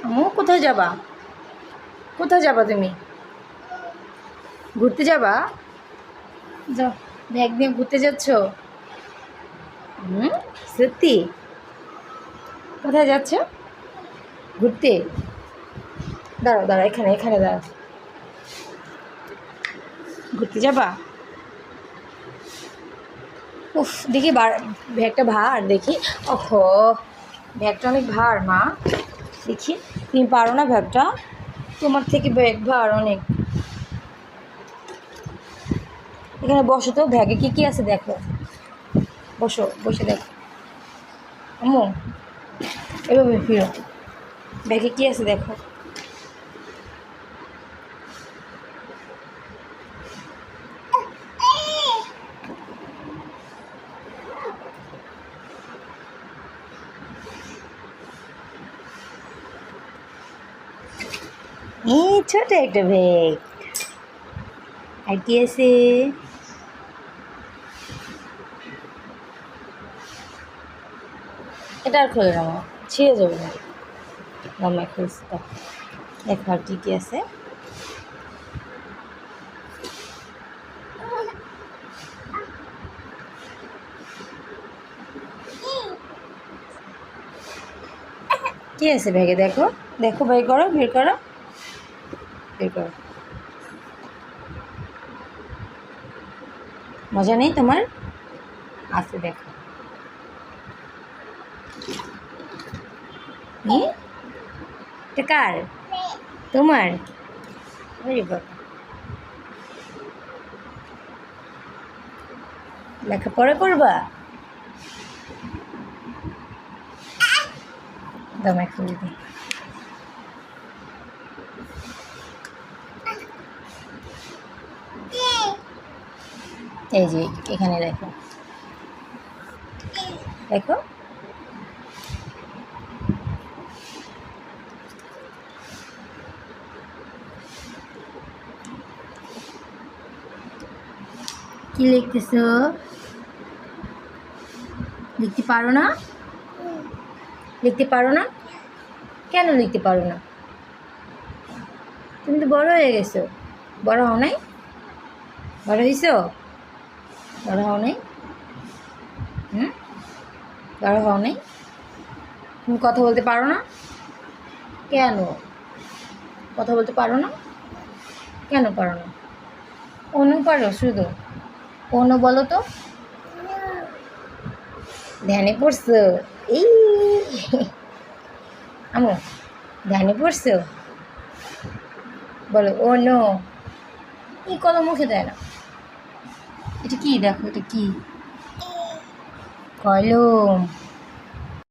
আম্মু কোথায় যাবা? কোথায় যাবা তুমি? ঘুরতে যাবা? যাও, ব্যাগ নিয়ে ঘুরতে যাচ্ছ? সত্যি? কোথায় যাচ্ছ? ঘুরতে? দাঁড়াও দাঁড়াও, এখানে এখানে দাঁড়াও। ঘুরতে যাবা? উফ, দেখি ব্যাগটা ভার, দেখি। ওহো, ব্যাগটা অনেক ভার মা। দেখি, তুমি পারো না ব্যাগটা? তোমার থেকে ব্যাগ ভার অনেক। এখানে বসো তো, ব্যাগে কী কী আছে দেখো। বসো, বসে দেখো। আম্মু এভাবে ফিরো, ব্যাগে কী আছে দেখো। এই ছোট একটা ব্যাগ। আর কি আছে? এটা আর খোলে না মা, ছিঁড়ে যাবে না। মামা খুলছে তো, দেখো আর কী কী আছে। কী আছে ব্যাগে দেখো, দেখো, বের করো, বের করো, বের করো। মজা নেই তোমার? আছে দেখো। এটা কার? তোমার? ওরে বাবা, লেখাপড়া করবা? দমে খুলে দিই। এই যে এখানে দেখো, দেখো। কি লিখতেছো? লিখতে পারো না? লিখতে পারো না? কেন লিখতে পারো না? তুমি তো বড় হয়ে গেছো। বড় হও নাই? বড় হয়েছো? বড় হও নাই? বড় হও নাই? তুমি কথা বলতে পারো না? কেন কথা বলতে পারো না? কেন পারো না? অনু পারো শুধু? অনু বলো তো। ধ্যানে পড়ছো? এই আমো, ধ্যানে পড়ছো? বলো ও নো। এই কলম মুখে দেয় না। এটা কি দেখো, এটা কি? কলম।